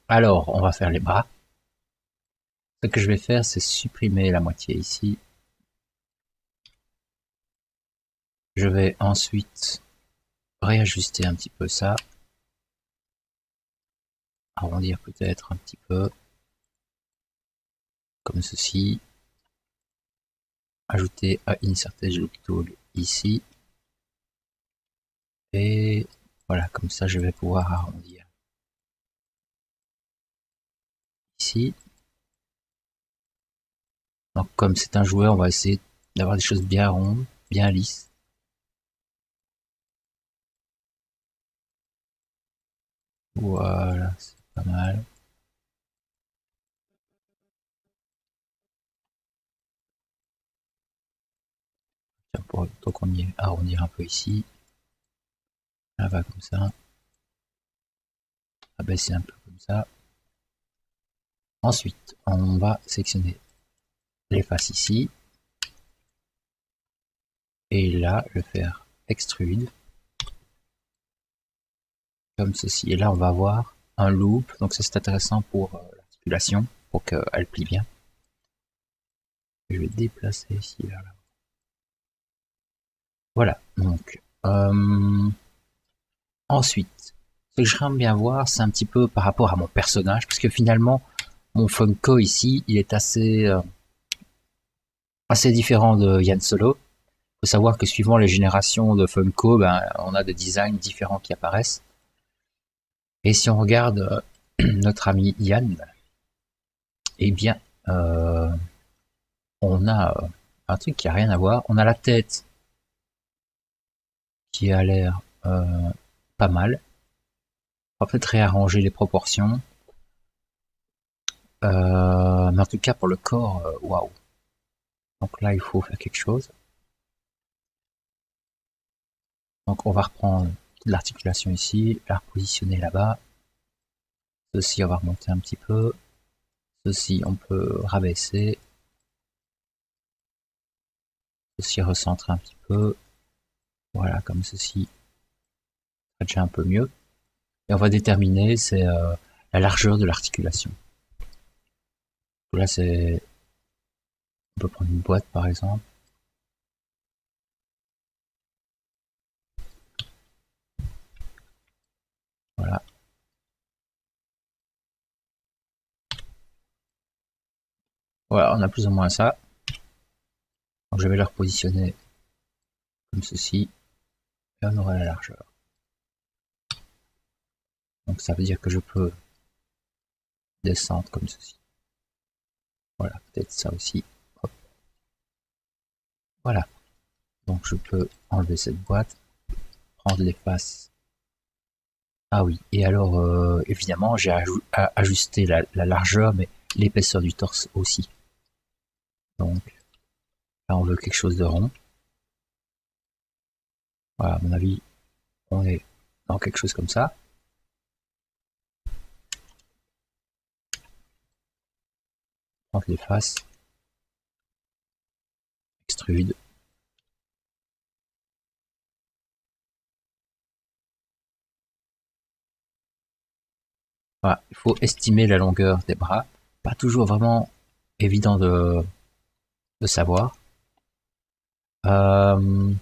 Alors, on va faire les bras. Ce que je vais faire, c'est supprimer la moitié ici. Je vais ensuite réajuster un petit peu ça. Arrondir peut-être un petit peu. Comme ceci. Ajouter à Insert Edge Tool ici. Et voilà, comme ça je vais pouvoir arrondir. Ici. Donc comme c'est un jouet, on va essayer d'avoir des choses bien rondes, bien lisses. Voilà, c'est pas mal. Tiens, pour donc on y arrondir un peu ici. Là va comme ça. Abaisser un peu comme ça. Ensuite, on va sélectionner les faces ici. Et là, je vais faire extrude. Comme ceci. Et là, on va avoir un loop. Donc ça, c'est intéressant pour l'articulation, pour qu'elle plie bien. Je vais déplacer ici vers là. Voilà. Donc, ensuite, ce que j'aimerais bien voir, c'est un petit peu par rapport à mon personnage, parce que finalement, mon Funko ici, il est assez différent de Yann Solo. Il faut savoir que suivant les générations de Funko, ben, on a des designs différents qui apparaissent. Et si on regarde notre ami Yann, eh bien, on a un truc qui a rien à voir. On a la tête qui a l'air pas mal. On va peut-être réarranger les proportions. Mais en tout cas, pour le corps, waouh. Donc là, il faut faire quelque chose. Donc on va reprendre l'articulation ici, la repositionner là-bas. Ceci, on va remonter un petit peu. Ceci, on peut rabaisser. Ceci, recentrer un petit peu. Voilà, comme ceci. Ça déjà un peu mieux. Et on va déterminer, c'est la largeur de l'articulation. Là, c'est... On peut prendre une boîte, par exemple. Voilà. Voilà, on a plus ou moins ça. Donc je vais le repositionner comme ceci. Et on aura la largeur. Donc ça veut dire que je peux descendre comme ceci. Voilà, peut-être ça aussi. Hop. Voilà. Donc je peux enlever cette boîte, prendre les faces. Ah oui, et alors évidemment j'ai ajusté la largeur, mais l'épaisseur du torse aussi. Donc là on veut quelque chose de rond. Voilà, à mon avis, on est dans quelque chose comme ça. Prendre les faces, extrude. Voilà, il faut estimer la longueur des bras. Pas toujours vraiment évident de savoir. On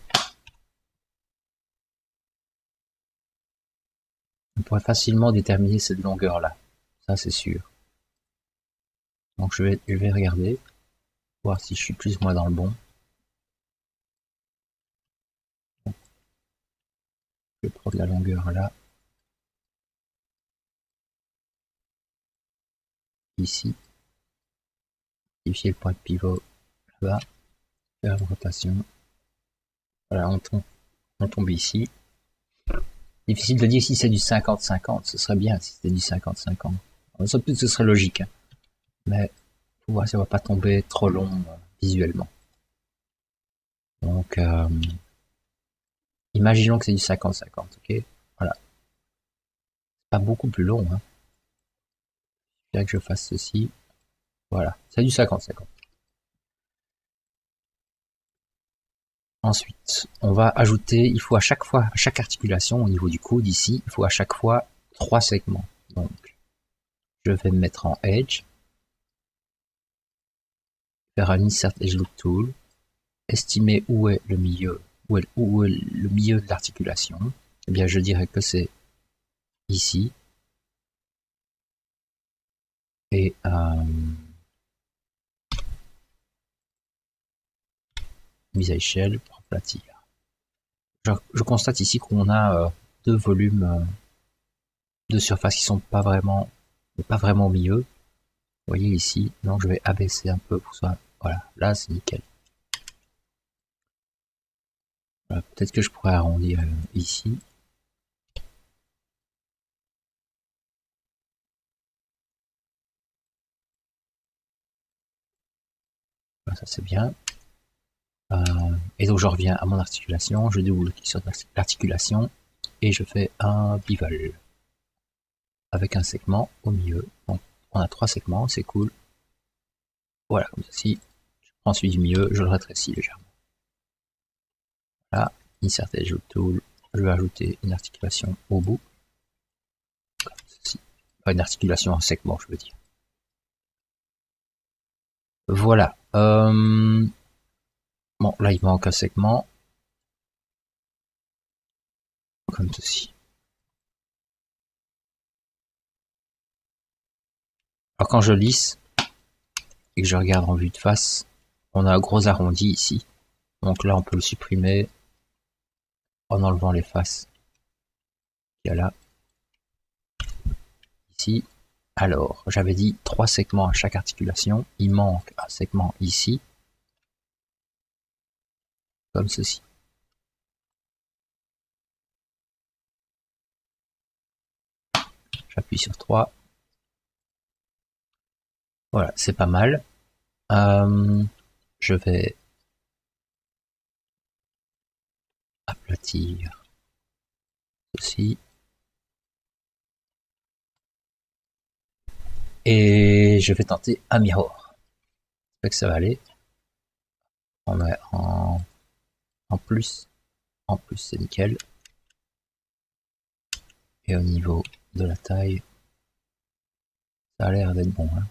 pourrait facilement déterminer cette longueur-là. Ça, c'est sûr. Donc, je vais regarder, voir si je suis plus ou moins dans le bon. Je vais prendre la longueur là, ici. Modifier le point de pivot là-bas. Faire une rotation. Voilà, on tombe ici. Difficile de dire si c'est du 50-50. Ce serait bien si c'était du 50-50. Ce serait logique. Hein. Mais faut voir si on va pas tomber trop long visuellement. Donc, imaginons que c'est du 50-50, ok? Voilà. Pas beaucoup plus long, hein. Il faudrait que je fasse ceci. Voilà. C'est du 50-50. Ensuite, on va ajouter, il faut à chaque fois, à chaque articulation au niveau du coude ici, il faut à chaque fois 3 segments. Donc, Je vais me mettre en Edge, faire un Insert Edge Loop Tool, estimer où est le milieu, où est le milieu de l'articulation. Eh bien, je dirais que c'est ici. Et mise à échelle pour aplatir. Je constate ici qu'on a deux volumes de surface qui sont pas vraiment au milieu. Vous voyez ici, donc je vais abaisser un peu pour ça. Voilà, là c'est nickel. Voilà, peut-être que je pourrais arrondir ici. Voilà, ça c'est bien. Et donc je reviens à mon articulation, je double-clique sur l'articulation et je fais un bevel avec un segment au milieu. Donc on a 3 segments, c'est cool. Voilà, comme ceci. Je prends celui du milieu, je le rétrécis légèrement. Là, Insert Edge Tool, je vais ajouter une articulation au bout. Comme ceci. Pas une articulation en segment, je veux dire. Voilà. Bon, là il manque un segment. Comme ceci. Alors quand je lisse et que je regarde en vue de face, on a un gros arrondi ici. Donc là on peut le supprimer en enlevant les faces qu'il y a là. Ici. Alors, j'avais dit 3 segments à chaque articulation. Il manque un segment ici. Comme ceci. J'appuie sur 3. Voilà, c'est pas mal. Je vais aplatir ceci. Et je vais tenter un mirror. J'espère que ça va aller. On met en plus. En plus, c'est nickel. Et au niveau de la taille, ça a l'air d'être bon. Hein.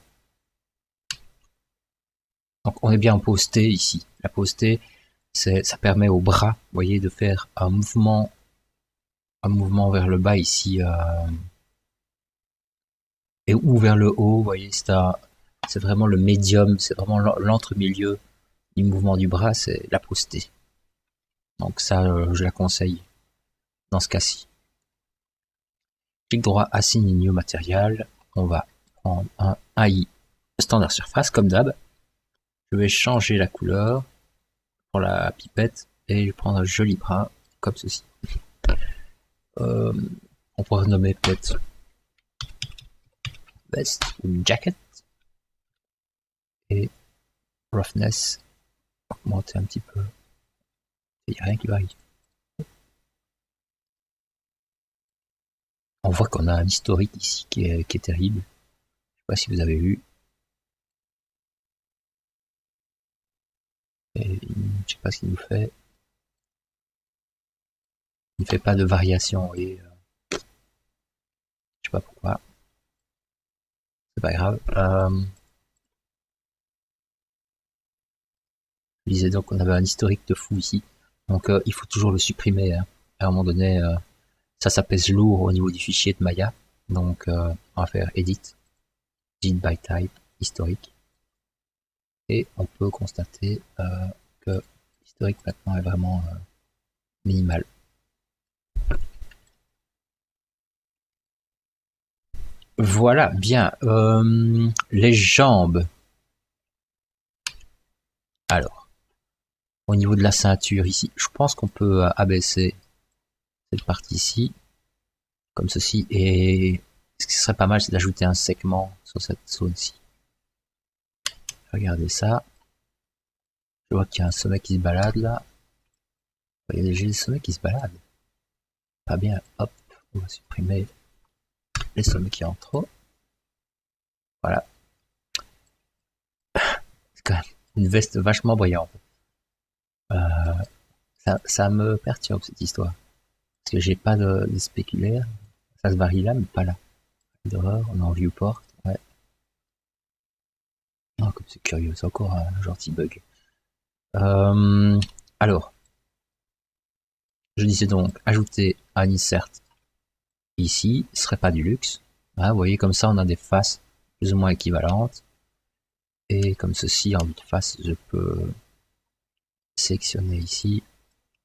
Donc on est bien en pose T ici. La pose T, ça permet au bras, vous voyez, de faire un mouvement vers le bas ici, et ou vers le haut, vous voyez, c'est vraiment le médium, c'est vraiment l'entre-milieu du mouvement du bras, c'est la pose T. Donc ça, je la conseille dans ce cas-ci. Clic droit, Assign New Material, on va prendre un AI standard surface, comme d'hab. Je vais changer la couleur pour la pipette et je vais prendre un joli bras comme ceci. On pourrait nommer peut-être vest ou jacket et roughness augmenter un petit peu. Il n'y a rien qui varie. On voit qu'on a un historique ici qui est terrible. Je sais pas si vous avez vu. Et je sais pas ce qu'il nous fait. Il ne fait pas de variation et je sais pas pourquoi. C'est pas grave. Je disais donc qu'on avait un historique de fou ici. Donc il faut toujours le supprimer. Hein. À un moment donné, ça pèse lourd au niveau du fichier de Maya. Donc on va faire Edit, Edit by Type, historique. Et on peut constater que l'historique maintenant est vraiment minimal. Voilà, bien. Les jambes. Alors, au niveau de la ceinture ici, je pense qu'on peut abaisser cette partie-ci, comme ceci. Et ce qui serait pas mal, c'est d'ajouter un segment sur cette zone-ci. Regardez ça. Je vois qu'il y a un sommet qui se balade là. Il y a déjà des sommets qui se baladent. Pas bien. Hop, on va supprimer les sommets qui ont trop. Voilà. C'est quand même une veste vachement brillante. Ça me perturbe cette histoire. Parce que j'ai pas de spéculaire. Ça se varie là, mais pas là. D'horreur, on est en viewport. Ouais. c'est curieux, c'est encore un gentil bug. Alors, je disais donc, ajouter un insert ici, ce serait pas du luxe. Hein, vous voyez, comme ça, on a des faces plus ou moins équivalentes. Et comme ceci, en vue de face, je peux sélectionner ici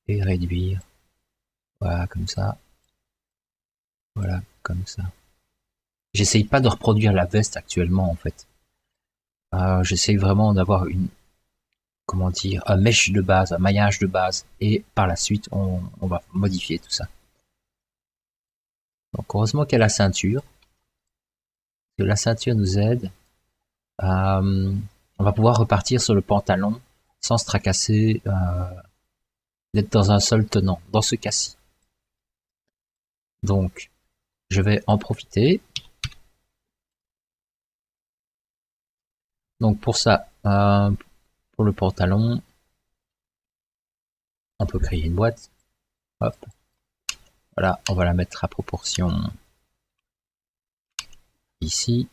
et réduire. Voilà, comme ça. Voilà, comme ça. J'essaye pas de reproduire la veste actuellement, en fait. J'essaye vraiment d'avoir une, comment dire, un mesh de base, un maillage de base, et par la suite, on va modifier tout ça. Donc, heureusement qu'il y a la ceinture, que la ceinture nous aide. On va pouvoir repartir sur le pantalon sans se tracasser d'être dans un seul tenant, dans ce cas-ci. Donc, je vais en profiter. Donc pour ça, pour le pantalon, on peut créer une boîte. Hop. Voilà, on va la mettre à proportion ici.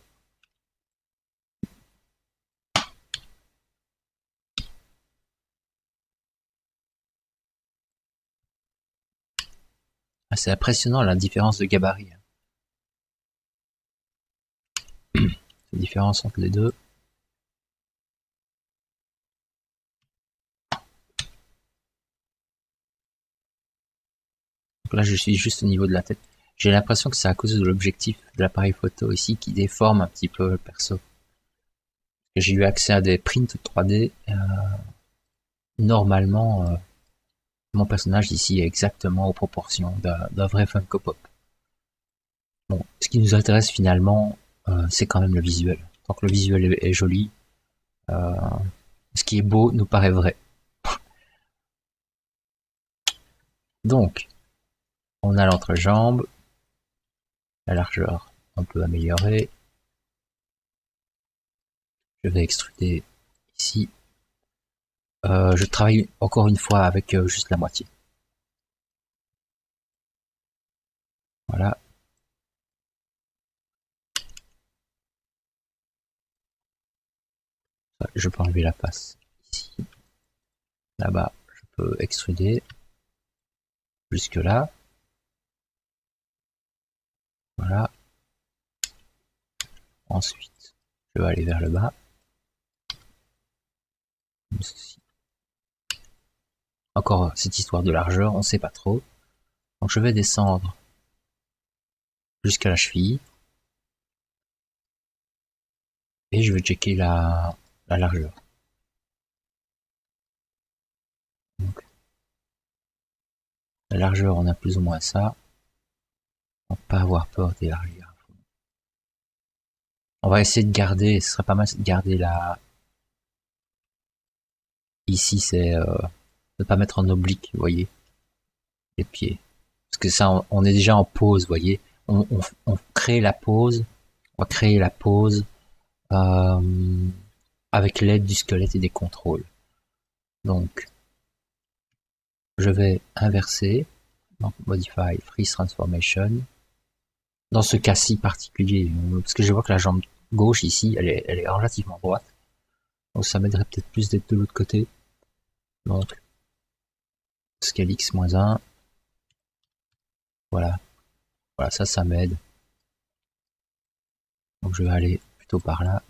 Ah, c'est impressionnant la différence de gabarit. La différence entre les deux. Donc là, je suis juste au niveau de la tête. J'ai l'impression que c'est à cause de l'objectif de l'appareil photo ici qui déforme un petit peu le perso. J'ai eu accès à des prints 3D. Normalement, mon personnage ici est exactement aux proportions d'un vrai Funko Pop. Bon, ce qui nous intéresse finalement, c'est quand même le visuel. Tant que le visuel est joli, ce qui est beau nous paraît vrai. Donc, on a l'entrejambe, la largeur on peut améliorer. Je vais extruder ici. Je travaille encore une fois avec juste la moitié. Voilà. Je peux enlever la face ici. Là-bas, je peux extruder jusque là. Voilà. Ensuite, je vais aller vers le bas. Comme ceci. Encore cette histoire de largeur, on sait pas trop. Donc je vais descendre jusqu'à la cheville. Et je vais checker la largeur. Donc, la largeur, on a plus ou moins ça. On va pas avoir peur d'élargir. On va essayer de garder, ce serait pas mal de garder la... Ici, c'est de pas mettre en oblique, vous voyez, les pieds. Parce que ça, on est déjà en pause, vous voyez. On crée la pause, on va créer la pause avec l'aide du squelette et des contrôles. Donc, je vais inverser, donc Modify Freeze Transformation. Dans ce cas-ci particulier, parce que je vois que la jambe gauche ici, elle est relativement droite. Donc ça m'aiderait peut-être plus d'être de l'autre côté. Donc, scale x-1. Voilà. Voilà, ça m'aide. Donc je vais aller plutôt par là.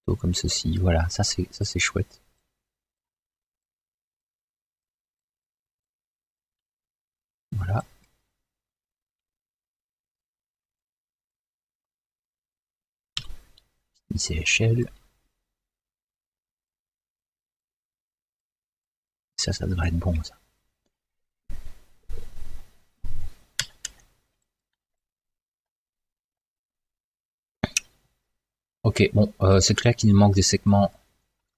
Plutôt comme ceci. Voilà, ça c'est chouette. Voilà. Ici l'échelle. Ça devrait être bon, ça. Ok, bon, c'est clair qu'il nous manque des segments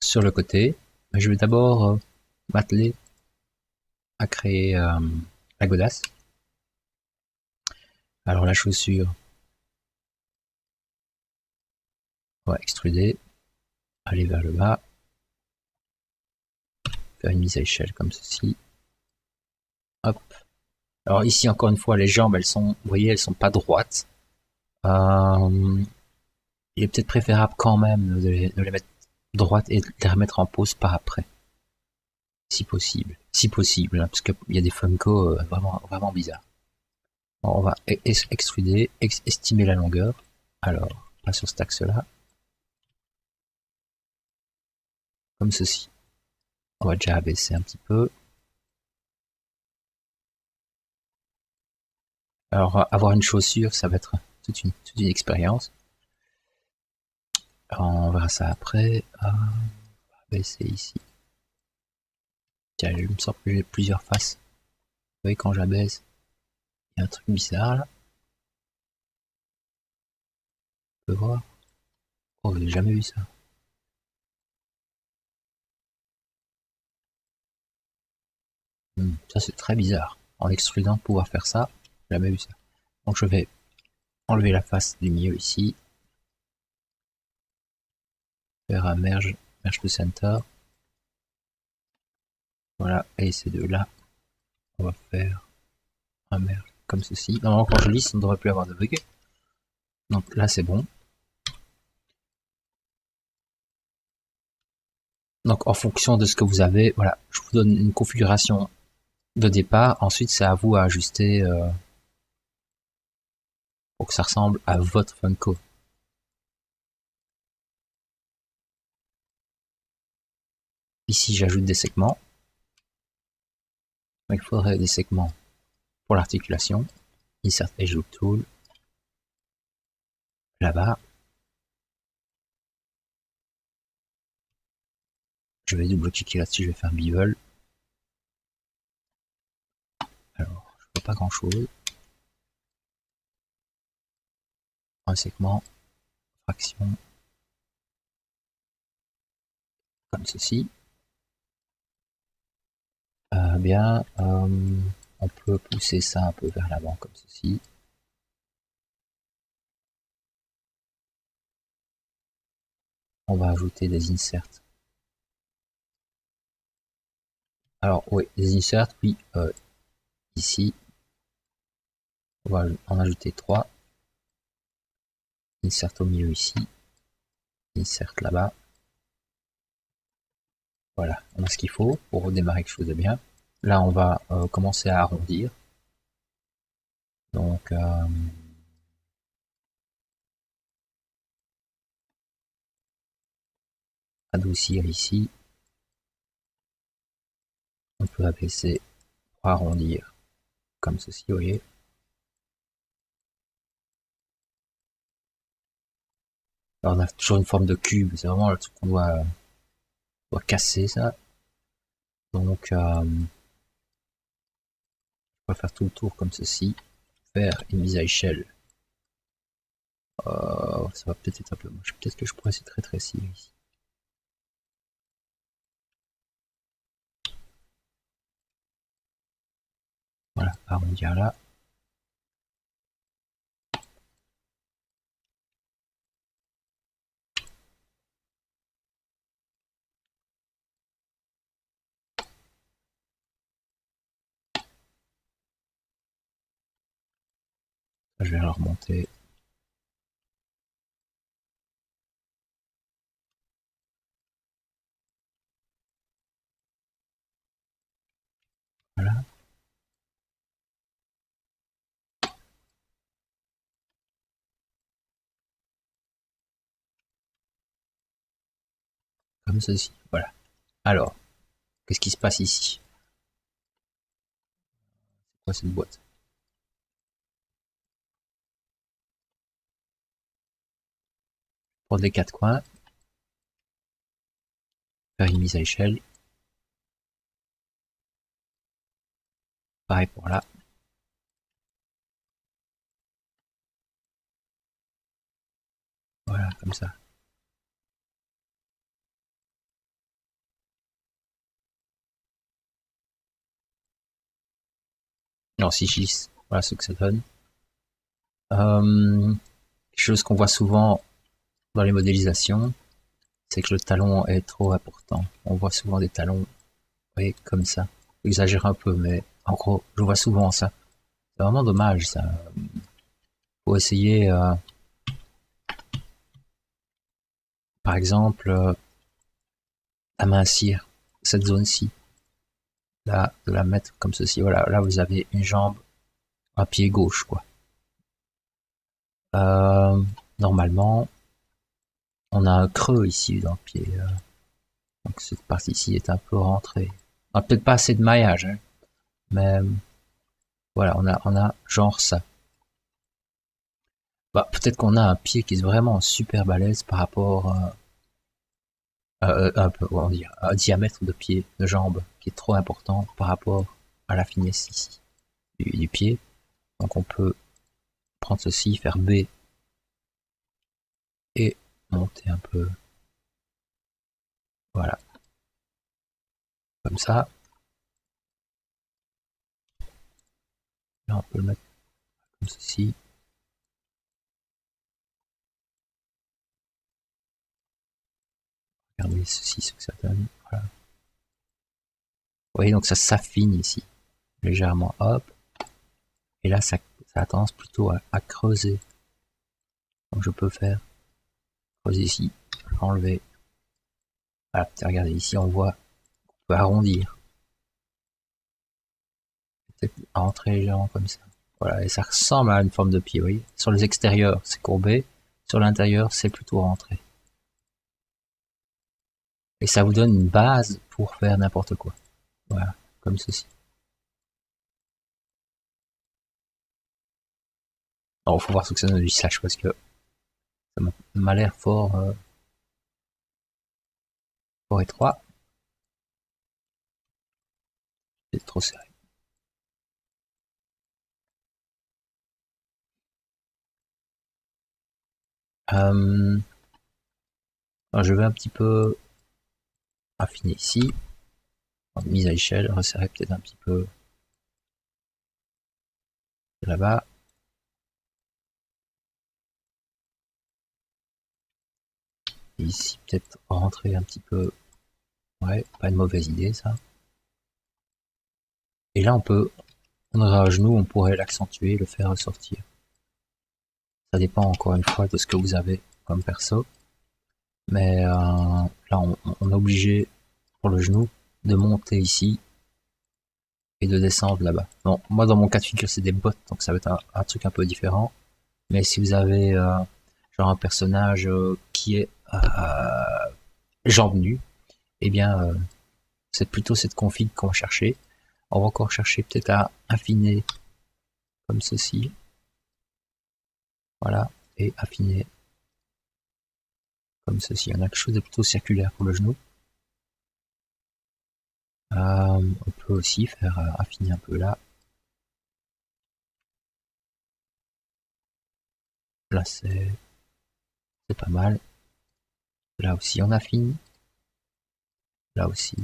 sur le côté. Mais je vais d'abord m'atteler à créer la godasse. Alors la chaussure, on va extruder, aller vers le bas, faire une mise à échelle comme ceci. Hop. Alors ici encore une fois les jambes elles sont, vous voyez, elles sont pas droites. il est peut-être préférable quand même de les mettre droites et de les remettre en pause par après. Si possible. Si possible, hein, parce qu'il y a des Funko vraiment bizarres. Bon, on va extruder, estimer la longueur. Alors, pas sur cet axe-là. Comme ceci. On va déjà abaisser un petit peu. Alors, avoir une chaussure, ça va être toute une expérience. Alors, on verra ça après. On va abaisser ici. Tiens, il me semble que j'ai plusieurs faces. Vous voyez, quand j'abaisse, il y a un truc bizarre là. On peut voir. Oh, j'ai jamais vu ça. Ça, c'est très bizarre. En extrudant, pouvoir faire ça, j'ai jamais vu ça. Donc, je vais enlever la face du milieu ici. Faire un merge to center. Voilà, et ces deux-là, on va faire un merge comme ceci. Normalement, quand je lisse, on ne devrait plus avoir de bug. Donc là, c'est bon. Donc en fonction de ce que vous avez, voilà, je vous donne une configuration de départ. Ensuite, c'est à vous à ajuster pour que ça ressemble à votre Funko. Ici, j'ajoute des segments. Il faudrait des segments pour l'articulation. Insert Edge Loop Tool. Là-bas. Je vais double-cliquer là-dessus, je vais faire Bevel. Alors, je vois pas grand-chose. Un segment, fraction, comme ceci. On peut pousser ça un peu vers l'avant comme ceci. On va ajouter des inserts. Alors oui, des inserts, puis ici, on va en ajouter 3. Insert au milieu ici, insert là-bas. Voilà, on a ce qu'il faut pour redémarrer quelque chose de bien. Là, on va commencer à arrondir. Donc, adoucir ici. On peut abaisser pour arrondir comme ceci, vous voyez. Alors, on a toujours une forme de cube, c'est vraiment le truc qu'on doit casser ça. Donc, on va faire tout le tour comme ceci. Faire une mise à échelle. Ça va peut-être être un peu moche. Peut-être que je pourrais essayer de rétrécir ici. Voilà, arrondir là. Je vais le remonter. Voilà. Comme ceci. Voilà. Alors, qu'est-ce qui se passe ici? C'est quoi cette boîte? Pour les 4 coins. Faire une mise à échelle. Pareil pour là. Voilà, comme ça. Alors si je lisse, voilà ce que ça donne. Quelque chose qu'on voit souvent dans les modélisations, c'est que le talon est trop important. On voit souvent des talons, vous voyez, comme ça. J'exagère un peu, mais en gros, je vois souvent ça. C'est vraiment dommage, ça. Faut essayer par exemple, amincir cette zone-ci. Là, de la mettre comme ceci. Voilà, là vous avez une jambe, un pied gauche, quoi. Normalement, on a un creux ici dans le pied. Donc cette partie-ci est un peu rentrée. On a peut-être pas assez de maillage, hein, mais voilà, on a genre ça. Bah, peut-être qu'on a un pied qui est vraiment super balèze par rapport un peu, on va dire, un diamètre de pied, de jambe, qui est trop important par rapport à la finesse ici du pied. Donc on peut prendre ceci, faire B et monter un peu, voilà, comme ça. Là on peut le mettre comme ceci. Regardez ceci, ce que ça donne. Voilà. Vous voyez, donc ça s'affine ici, légèrement, hop. Et là, ça a tendance plutôt à creuser. Donc je peux faire creuser ici, enlever. Voilà, regardez, ici on voit qu'on peut arrondir. Peut-être rentrer légèrement comme ça. Voilà, et ça ressemble à une forme de pied, vous voyez. Sur les extérieurs, c'est courbé. Sur l'intérieur, c'est plutôt rentré. Et ça vous donne une base pour faire n'importe quoi. Voilà, comme ceci. Alors, faut voir ce que ça donne du slash parce que ça m'a l'air fort étroit. C'est trop serré. Alors, je vais un petit peu affiner ici. Mise à l'échelle, resserrer peut-être un petit peu là-bas. Et ici, peut-être rentrer un petit peu. Ouais, pas une mauvaise idée, ça. Et là, on aurait un genou, on pourrait l'accentuer, le faire ressortir. Ça dépend encore une fois de ce que vous avez comme perso. Mais là, on est obligé, pour le genou, de monter ici et de descendre là-bas. Bon, moi, dans mon cas de figure, c'est des bottes, donc ça va être un truc un peu différent. Mais si vous avez genre un personnage qui est jambes nues, eh bien, c'est plutôt cette config qu'on va chercher. On va encore chercher peut-être à affiner comme ceci. Voilà. Et affiner comme ceci. On a quelque chose de plutôt circulaire pour le genou. On peut aussi faire affiner un peu là. Là, c'est pas mal. Là aussi, on affine. Là aussi.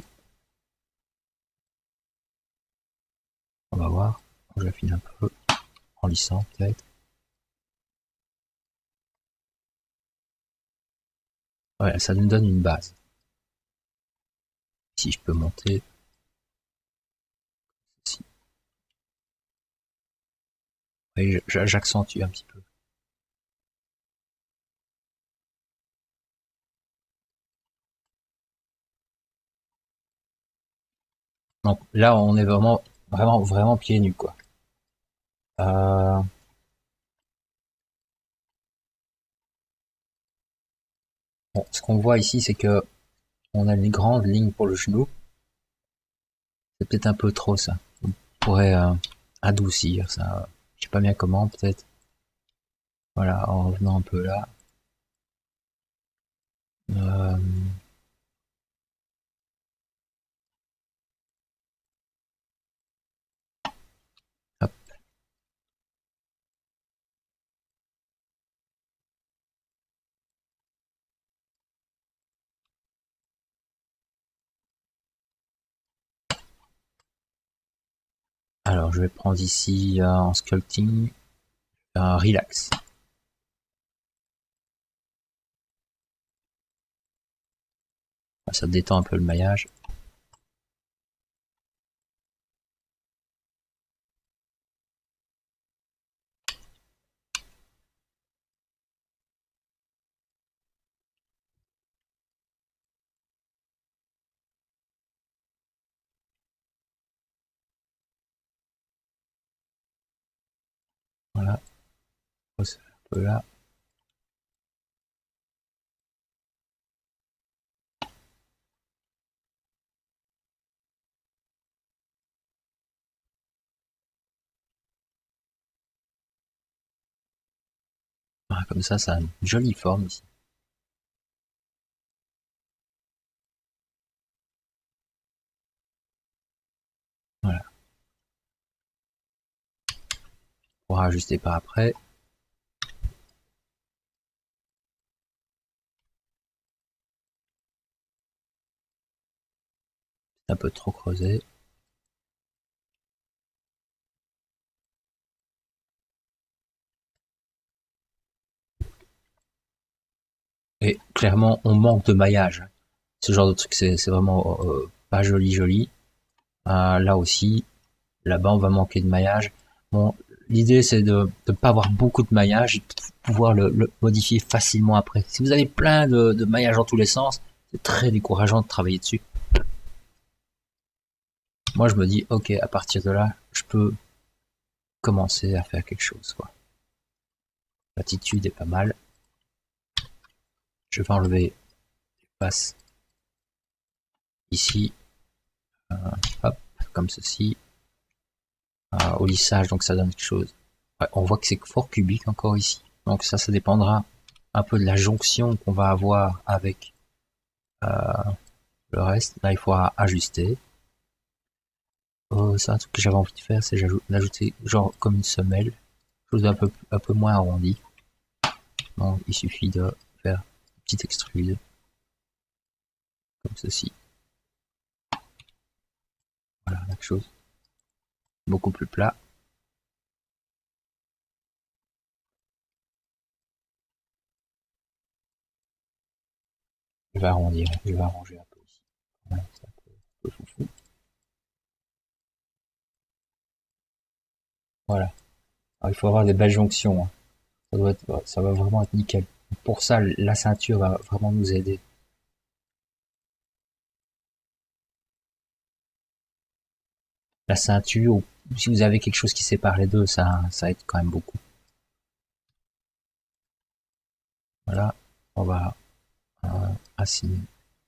On va voir. J'affine un peu en lissant peut-être. Ouais, ça nous donne une base. Si je peux monter. Si. Oui, j'accentue un petit peu. Donc là, on est vraiment pieds nus, quoi. Euh, bon, ce qu'on voit ici, c'est que on a une grande ligne pour le genou. C'est peut-être un peu trop ça. On pourrait adoucir ça. Je sais pas bien comment, peut-être. Voilà, en revenant un peu là. Euh, hop. Alors, je vais prendre ici en sculpting un relax. Ça détend un peu le maillage. Voilà. Un peu là. Voilà, comme ça a une jolie forme ici. Voilà. On pourra ajuster par après. C'est un peu trop creusé. Et clairement, on manque de maillage. Ce genre de truc, c'est vraiment pas joli. Là aussi, là-bas, on va manquer de maillage. Bon, l'idée, c'est de ne pas avoir beaucoup de maillage et de pouvoir le modifier facilement après. Si vous avez plein de maillage dans tous les sens, c'est très décourageant de travailler dessus. Moi, je me dis, ok, à partir de là, je peux commencer à faire quelque chose, quoi. L'attitude est pas mal. Je vais enlever l'espace ici, hop, comme ceci, au lissage, donc ça donne quelque chose. Ouais, on voit que c'est fort cubique encore ici. Donc ça dépendra un peu de la jonction qu'on va avoir avec le reste. Là, il faudra ajuster. C'est un truc que j'avais envie de faire, c'est d'ajouter genre comme une semelle, chose un peu moins arrondie. Donc il suffit de faire une petite extrude, comme ceci. Voilà, quelque chose beaucoup plus plat. Je vais arrondir, je vais arranger un peu ici. Voilà, c'est un peu foufou. Voilà. Alors, il faut avoir des belles jonctions, hein. Ça va vraiment être nickel. Pour ça, la ceinture va vraiment nous aider. La ceinture, ou si vous avez quelque chose qui sépare les deux, ça aide quand même beaucoup. Voilà. On va assigner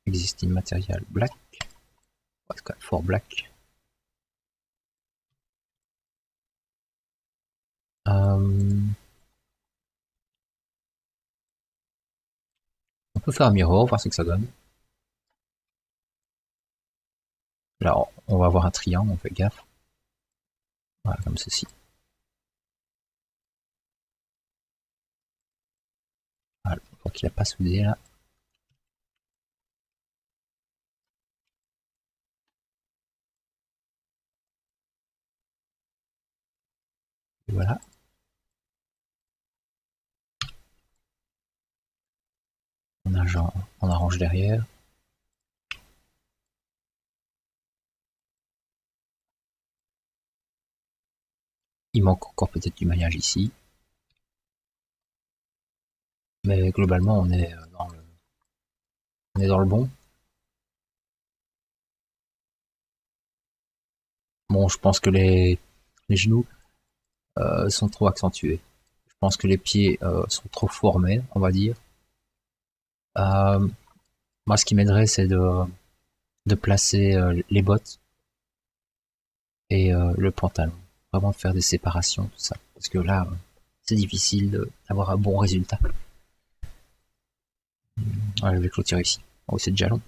existing material black. Ouais, c'est quand même fort black. On peut faire un mirror, voir ce que ça donne. Là, on va avoir un triangle, on fait gaffe. Voilà, comme ceci. Voilà, je crois qu'il a pas soudé là. Et voilà. On arrange derrière. Il manque encore peut-être du maillage ici. Mais globalement, on est dans le bon. Bon, je pense que les genoux sont trop accentués. Je pense que les pieds sont trop formés, on va dire. Euh, Moi, ce qui m'aiderait, c'est de placer les bottes et le pantalon. Vraiment de faire des séparations, tout ça. Parce que là, c'est difficile d'avoir un bon résultat. Ouais, je vais clôturer ici. Oh, c'est déjà long.